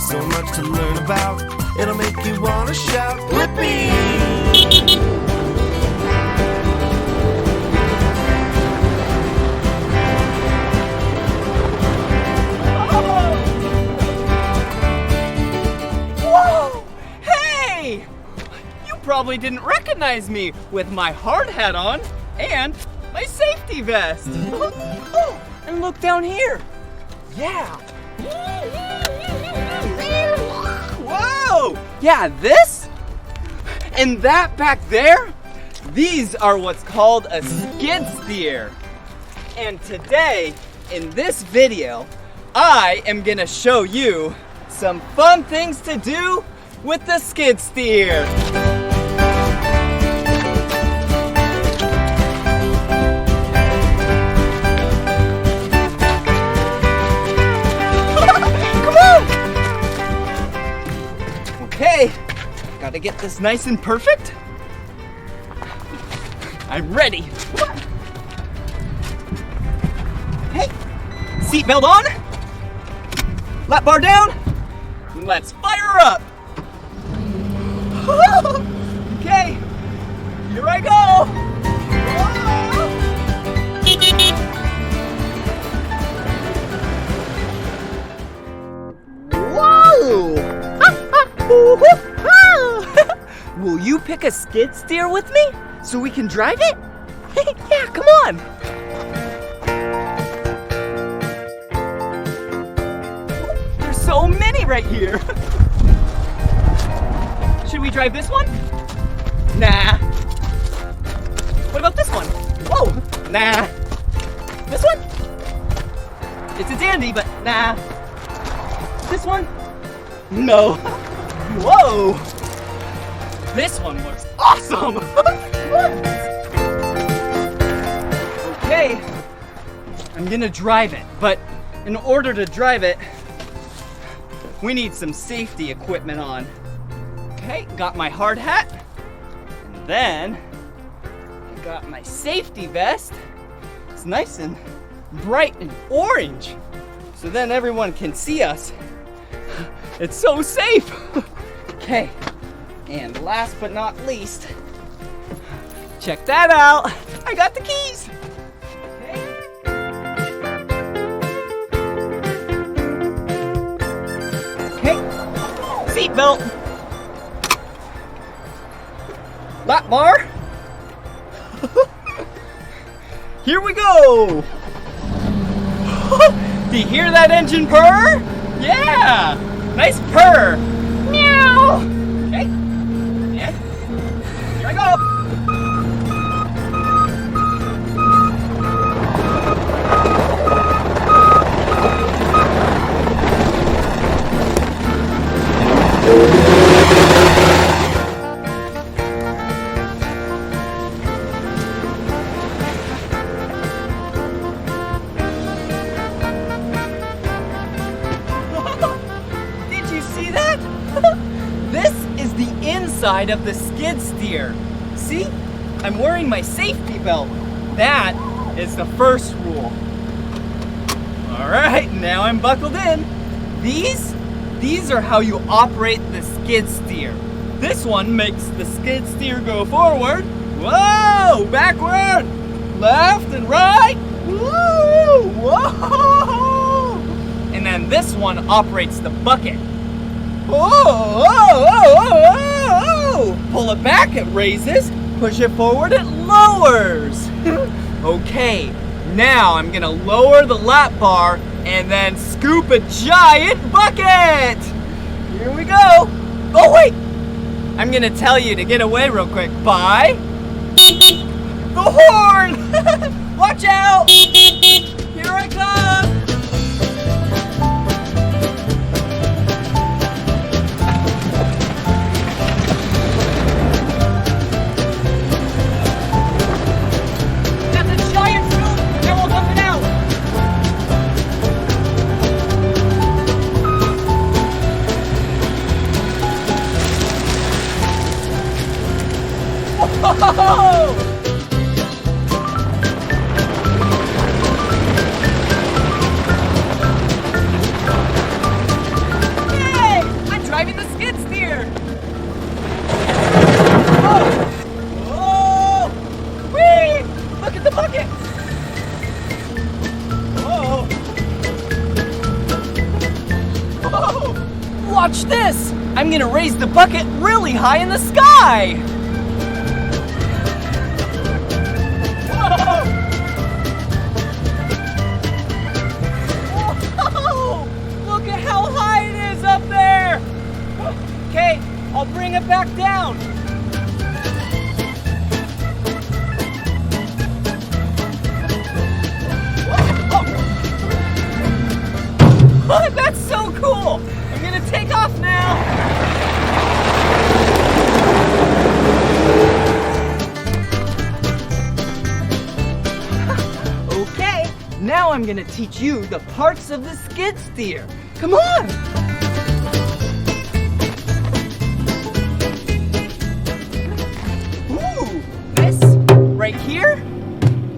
So much to learn about, it'll make you want to shout, Blippi! Whoa! Hey! You probably didn't recognize me with my hard hat on and my safety vest. Oh, and look down here. Yeah. Whoa! Yeah, this and that back there, these are what's called a skid steer. And today, in this video, I am gonna show you some fun things to do with the skid steer. Okay, gotta get this nice and perfect. I'm ready. Hey, seatbelt on, lap bar down, let's fire up. Okay, here I go. Whoa! Will you pick a skid steer with me so we can drive it? Yeah, come on. There's so many right here. Should we drive this one? Nah. What about this one? Whoa, nah. This one? It's a dandy, but nah. This one? No. Whoa! This one looks awesome! Okay, I'm gonna drive it, but in order to drive it, we need some safety equipment on. Okay, got my hard hat, and then I got my safety vest. It's nice and bright and orange, so then everyone can see us. It's so safe! Okay, and last but not least, check that out! I got the keys! Okay, seatbelt, lap bar, here we go! Do you hear that engine purr? Yeah! Nice purr! Meow! Okay. Yeah. Here I go! Side of the skid steer. See? I'm wearing my safety belt. That is the first rule. All right, now I'm buckled in. These are how you operate the skid steer. This one makes the skid steer go forward. Whoa, backward, left and right. Woo, whoa. And then this one operates the bucket. Whoa, whoa, whoa, whoa, whoa. Pull it back, it raises. Push it forward, it lowers. Okay, now I'm gonna lower the lap bar and then scoop a giant bucket. Here we go. Oh wait, I'm gonna tell you to get away real quick by the horn. Watch out. Here I come. Watch this! I'm gonna raise the bucket really high in the sky! Whoa! Whoa! Look at how high it is up there! Okay, I'll bring it back down. Oh, that's so cool! I'm gonna take off now! Okay, now I'm gonna teach you the parts of the skid steer. Come on! Ooh, this right here?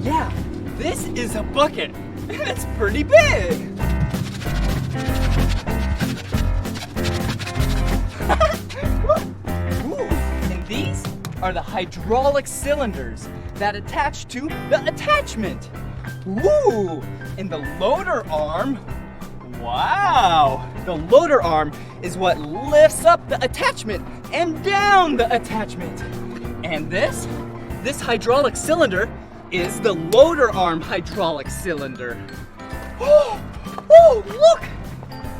Yeah, this is a bucket. It's pretty big. Ooh, and these are the hydraulic cylinders that attach to the attachment. Ooh, and the loader arm. Wow, the loader arm is what lifts up the attachment and down the attachment. And this hydraulic cylinder is the loader arm hydraulic cylinder. Oh, look!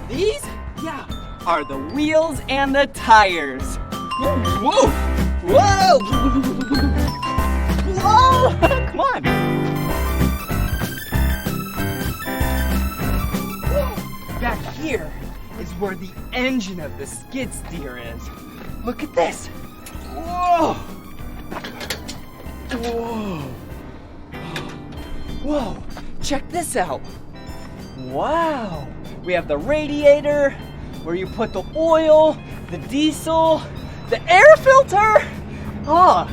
These, yeah, are the wheels and the tires. Whoa! Whoa! Whoa! Come on! Back here is where the engine of the skid steer is. Look at this! Whoa! Whoa! Whoa! Check this out! Wow! We have the radiator, where you put the oil, the diesel, the air filter. Oh,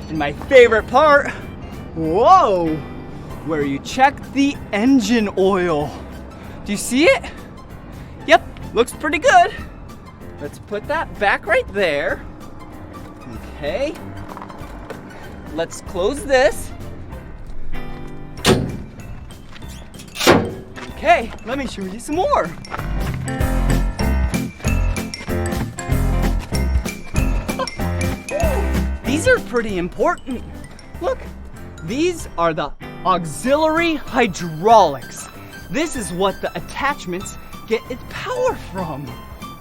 and my favorite part, whoa, where you check the engine oil. Do you see it? Yep, looks pretty good. Let's put that back right there. Okay. Let's close this. Okay, let me show you some more. These are pretty important. Look, these are the auxiliary hydraulics. This is what the attachments get its power from.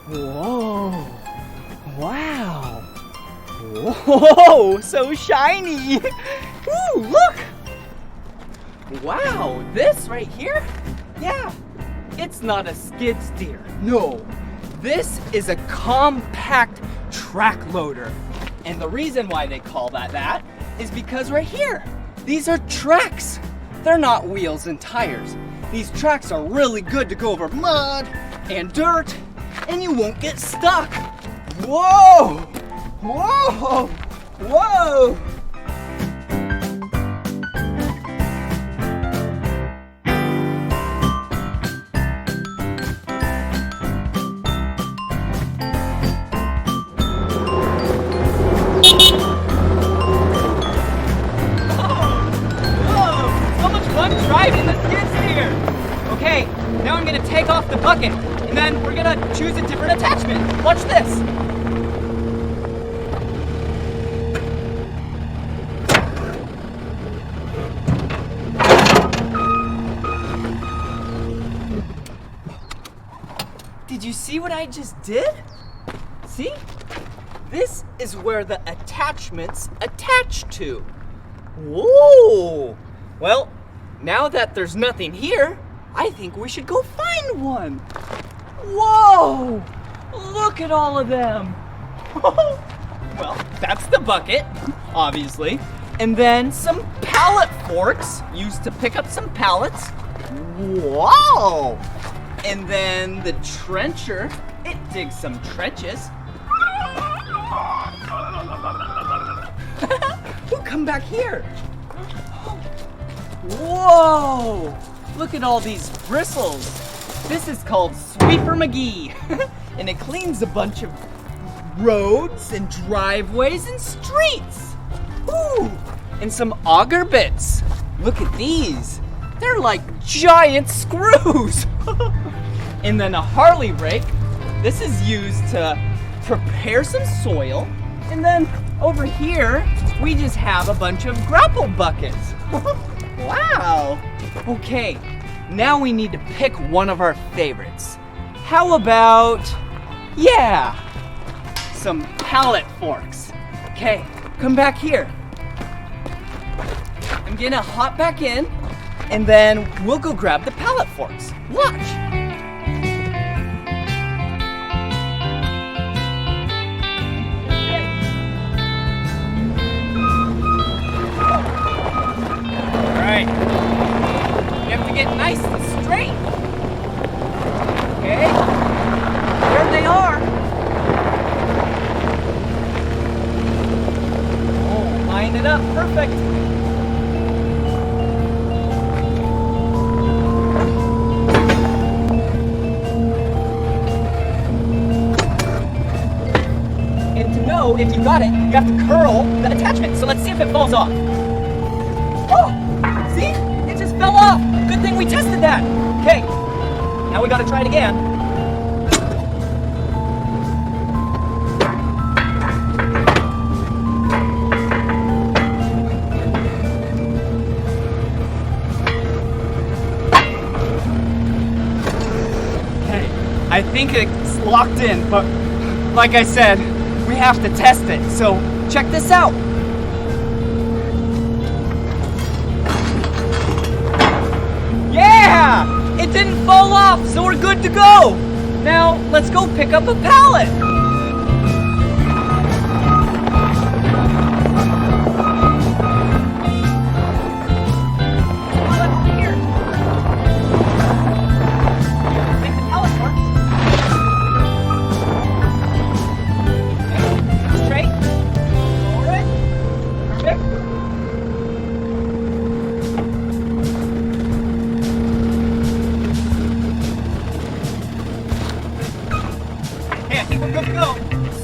Whoa, wow. Whoa, so shiny. Ooh, look. Wow, this right here, yeah, it's not a skid steer. No, this is a compact track loader. And the reason why they call that is because right here, these are tracks. They're not wheels and tires. These tracks are really good to go over mud and dirt, and you won't get stuck. Whoa! Whoa! Whoa! Driving the skid steer. Okay, now I'm gonna take off the bucket, and then we're gonna choose a different attachment. Watch this. Did you see what I just did? See? This is where the attachments attach to. Whoa! Well, now that there's nothing here, I think we should go find one. Whoa! Look at all of them. Well, that's the bucket, obviously. And then some pallet forks used to pick up some pallets. Whoa! And then the trencher, it digs some trenches. Ooh, come back here. Whoa! Look at all these bristles. This is called Sweeper McGee. And it cleans a bunch of roads and driveways and streets. Ooh! And some auger bits. Look at these. They're like giant screws. And then a Harley rake. this is used to prepare some soil. And then over here, we just have a bunch of grapple buckets. Wow. Okay, now we need to pick one of our favorites. How about, yeah, some pallet forks. Okay, come back here. I'm gonna hop back in, and then we'll go grab the pallet forks. Watch. You have to get nice and straight. Okay, there they are. Oh, line it up, perfect. And to know if you got it, you have to curl the attachment. So let's see if it falls off. Oh, see? It just fell off. Good thing we tested that. Okay, now we gotta try it again. Okay, I think it's locked in, but like I said, we have to test it. So check this out. Yeah! It didn't fall off, so we're good to go! Now, let's go pick up a pallet! Here. Take the pallet forks. Okay. Straight. Lower it. Perfect. Okay, I think we're good to go.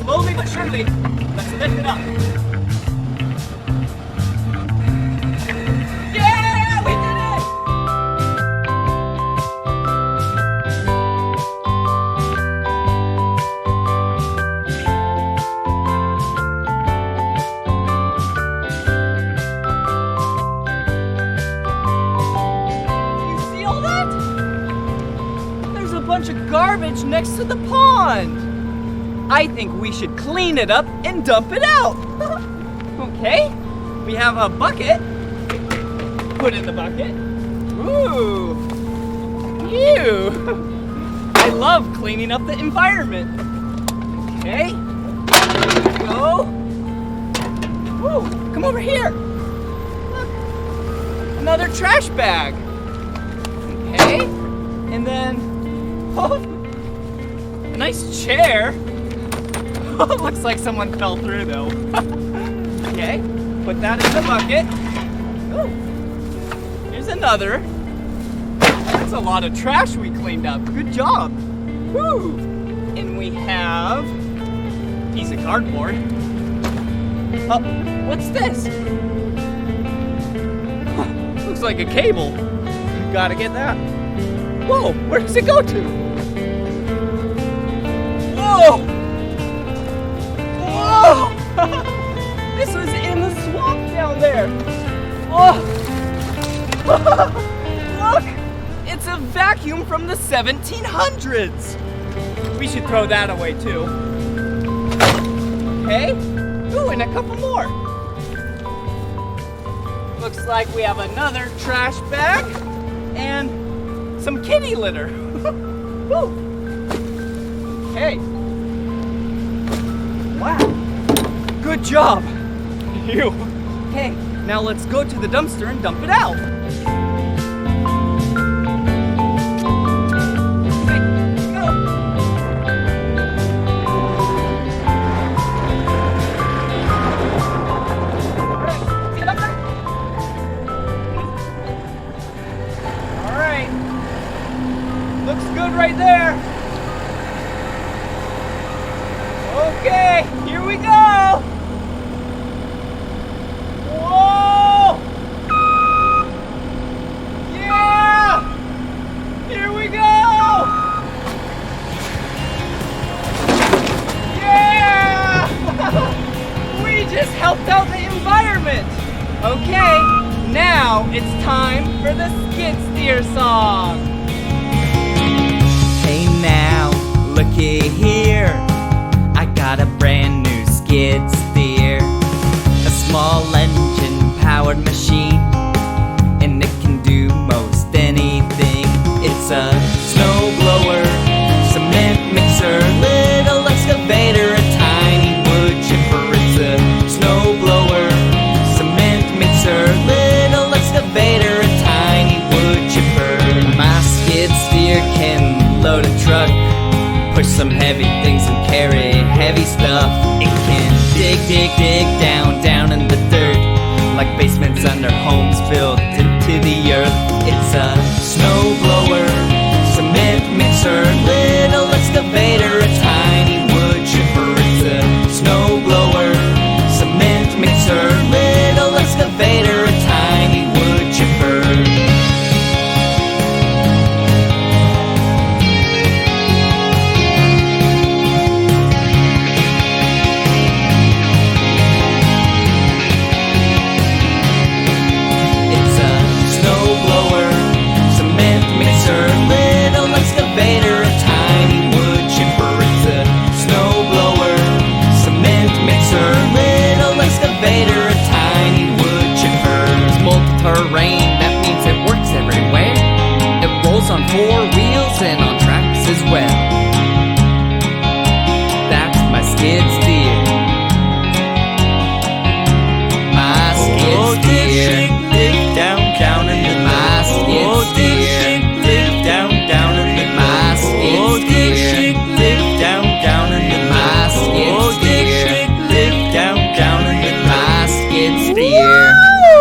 Slowly but surely, let's lift it up. Yeah, we did it! You see all that? There's a bunch of garbage next to the pond. I think we should clean it up and dump it out. Okay, we have a bucket. Put in the bucket. Ooh, ew. I love cleaning up the environment. Okay, here we go. Woo, come over here. Look, another trash bag. Okay, and then, oh, a nice chair. Looks like someone fell through though. Okay, put that in the bucket. Ooh, here's another. That's a lot of trash we cleaned up. Good job. Woo! And we have a piece of cardboard. Oh, what's this? Looks like a cable. Gotta get that. Whoa, where does it go to? Whoa! Oh! This was in the swamp down there. Oh! Look! It's a vacuum from the 1700s. We should throw that away too. Okay. Ooh, and a couple more. Looks like we have another trash bag and some kitty litter. Woo. Okay. Wow. Good job. You. Okay, now let's go to the dumpster and dump it out. Okay, let's go. Alright, get up there. Alright. Looks good right there. Okay, here we go! Whoa! Okay, now it's time for the Skid Steer song. Hey now, looky here. I got a brand new skid steer. A small engine-powered machine, and it can do most anything. It's a snowblower, cement mixer, little excavator, a tiny wood chipper. It's a snowblower, cement mixer, little excavator, a tiny wood chipper. My skid steer can load a truck, push some heavy things and carry heavy stuff. It can dig down in the dirt, like basements under homes built into the earth. It's a snowblower, cement mixer, little excavator, a tiny wood chipper. It's a snowblower, cement mixer, little excavator, a tiny wood chipper. On 4 wheels and on tracks as well. That's my skid steer. My skid steer. Dig down in the my skid steer. Dig down in the my skid steer. Dig down in the my skid steer. Dig down in the my skid steer.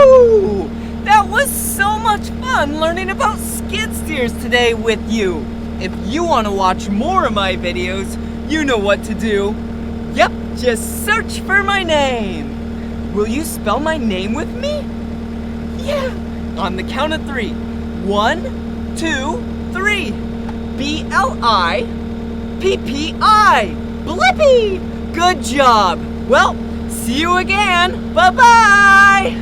Woo! That was so much fun learning about skid steers today with you. If you want to watch more of my videos, you know what to do. Yep, just search for my name. Will you spell my name with me? Yeah, on the count of 3. 1, 2, 3. Blippi. Blippi! Good job. Well, see you again. Bye-bye.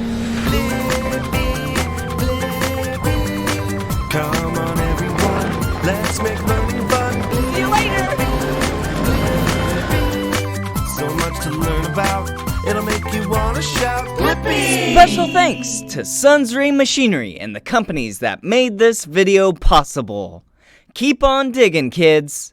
Come on everyone, let's make learning fun. See you later. So much to learn about, it'll make you want to shout, Blippi! Special thanks to Sunsray Machinery and the companies that made this video possible. Keep on digging, kids.